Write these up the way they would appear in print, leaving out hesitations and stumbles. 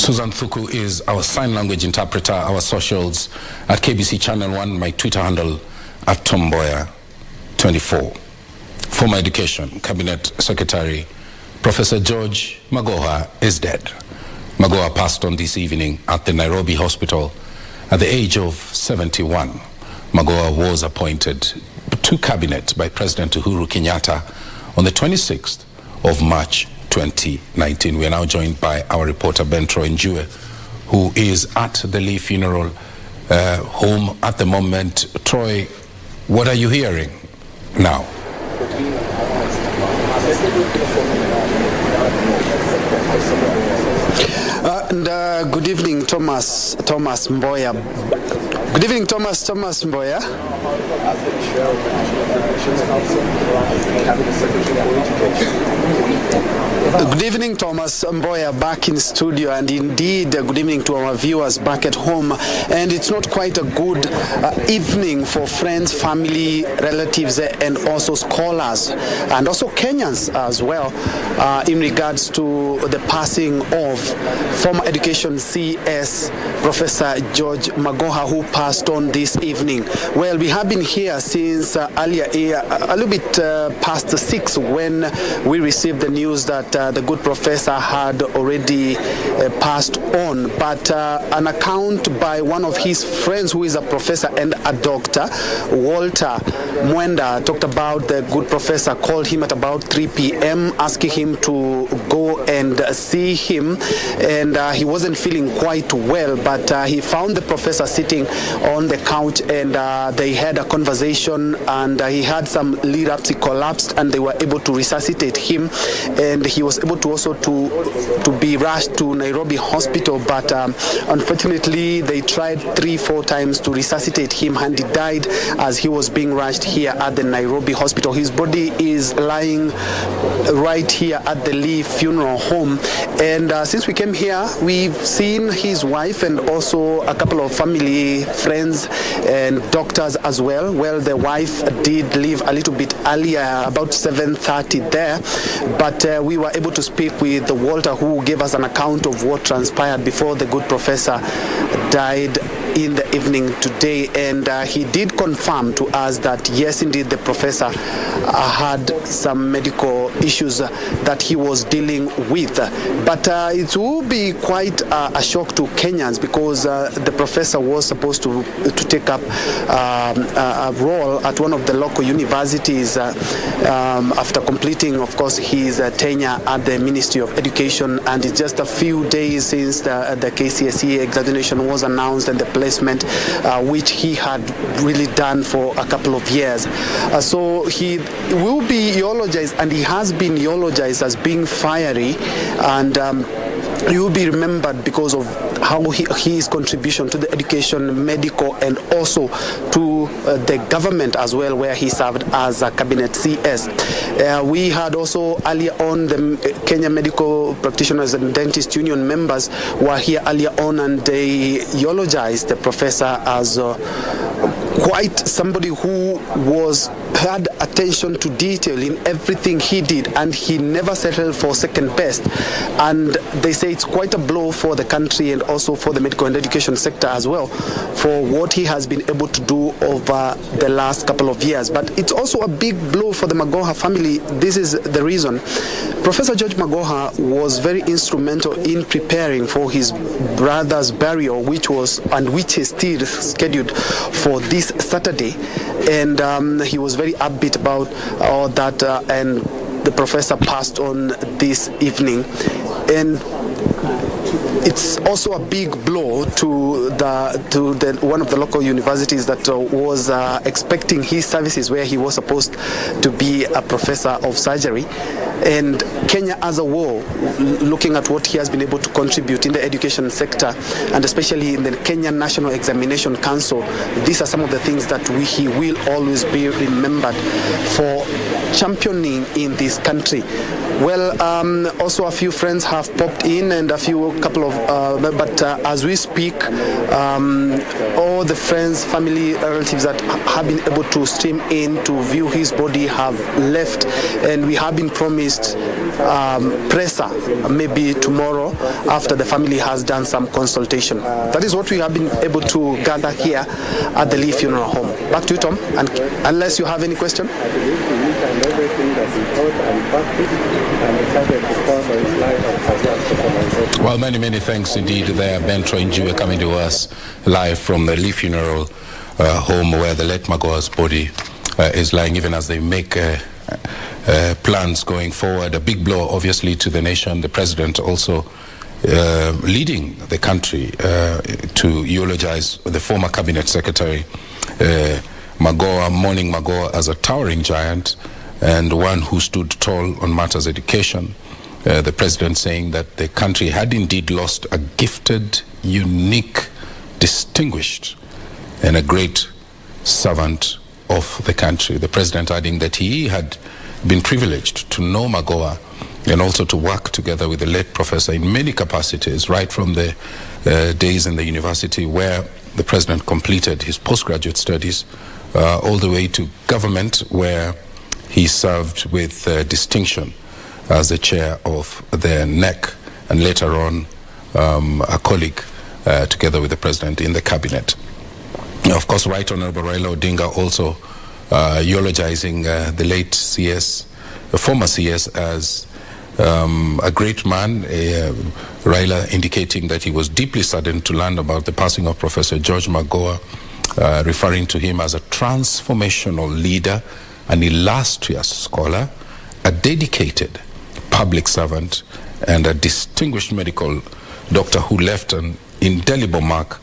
Susan Thuku is our sign language interpreter, our socials at KBC Channel 1, my Twitter handle at Tomboya24. Former Education Cabinet Secretary Professor George Magoha is dead. Magoha passed on this evening at the Nairobi Hospital at the age of 71. Magoha was appointed to cabinet by President Uhuru Kenyatta on the 26th of March 2019. We are now joined by our reporter Ben Troy Njue, who is at the Lee funeral home at the moment. Troy, what are you hearing now? Good evening, Thomas Mboya. Good evening, Thomas Mboya. Good evening, Thomas Mboya, back in studio, and indeed good evening to our viewers back at home. And it's not quite a good evening for friends, family, relatives, and also scholars, and also Kenyans as well, in regards to the passing of former education CS Professor George Magoha, who passed on this evening. Well, we have been here since earlier, a little bit past 6, when we received the news that the good professor had already passed on. But an account by one of his friends, who is a professor and a doctor, Walter Mwenda, talked about the good professor, called him at about 3 p.m. asking him to go and see him, and he wasn't feeling quite well, but he found the professor sitting on the couch, and they had a conversation, and he had some lead-ups. He collapsed, and they were able to resuscitate him, and he was able to also to be rushed to Nairobi Hospital, but unfortunately they tried 3-4 times to resuscitate him, and he died as he was being rushed here at the Nairobi Hospital. His body is lying right here at the Lee funeral home, and since we came here, we've seen his wife and also a couple of family, friends, and doctors as well. Well, the wife did leave a little bit earlier, about 7:30 there, but we were able to speak with Walter, who gave us an account of what transpired before the good professor died in the evening today, and he did confirm to us that yes, indeed, the professor had some medical issues that he was dealing with, but it will be quite a shock to Kenyans, because the professor was supposed to take up a role at one of the local universities after completing, of course, his tenure at the Ministry of Education, and it's just a few days since the KCSE examination was announced and the placement, which he had really done for a couple of years. So he will be eulogized, and he has been eulogized as being fiery, and he will be remembered because of how his contribution to the education, medical, and also to the government as well, where he served as a cabinet CS. We had also earlier on the Kenya Medical Practitioners and Dentist Union members were here earlier on, and they eulogized the professor as quite somebody who had attention to detail in everything he did, and he never settled for second best. And they say it's quite a blow for the country and also for the medical and education sector as well, for what he has been able to do over the last couple of years. But it's also a big blow for the Magoha family. This is the reason. Professor George Magoha was very instrumental in preparing for his brother's burial, which is still scheduled for this Saturday, and he was very upbeat about all that, and the professor passed on this evening. And it's also a big blow to the one of the local universities that was expecting his services, where he was supposed to be a professor of surgery. And Kenya as a whole, looking at what he has been able to contribute in the education sector, and especially in the Kenya National Examination Council, these are some of the things that he will always be remembered for championing in this country. Well, also a few friends have popped in, and but as we speak, all the friends, family, relatives that have been able to stream in to view his body have left, and we have been promised promised presser maybe tomorrow after the family has done some consultation. That is what we have been able to gather here at the Lee Funeral Home. Back to you, Tom, and unless you have any question. Well, many thanks indeed there, Bentro Injiwe, coming to us live from the Lee Funeral Home, where the late Magoha's body is lying, even as they make plans going forward. A big blow, obviously, to the nation. The president also leading the country to eulogize the former cabinet secretary, Magoha, mourning Magoha as a towering giant and one who stood tall on matters education. The president saying that the country had indeed lost a gifted, unique, distinguished, and a great servant of the country. The president adding that he had been privileged to know Magoha and also to work together with the late professor in many capacities, right from the days in the university where the president completed his postgraduate studies, all the way to government, where he served with distinction as the chair of the NEC, and later on a colleague together with the president in the cabinet. Of course, Right Honorable Raila Odinga also eulogizing the late CS, the former CS, as a great man. Raila indicating that he was deeply saddened to learn about the passing of Professor George Magoha, referring to him as a transformational leader, an illustrious scholar, a dedicated public servant, and a distinguished medical doctor who left an indelible mark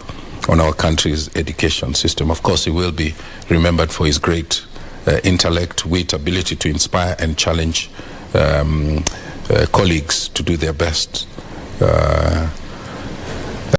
on our country's education system. Of course, he will be remembered for his great intellect, wit, ability to inspire and challenge colleagues to do their best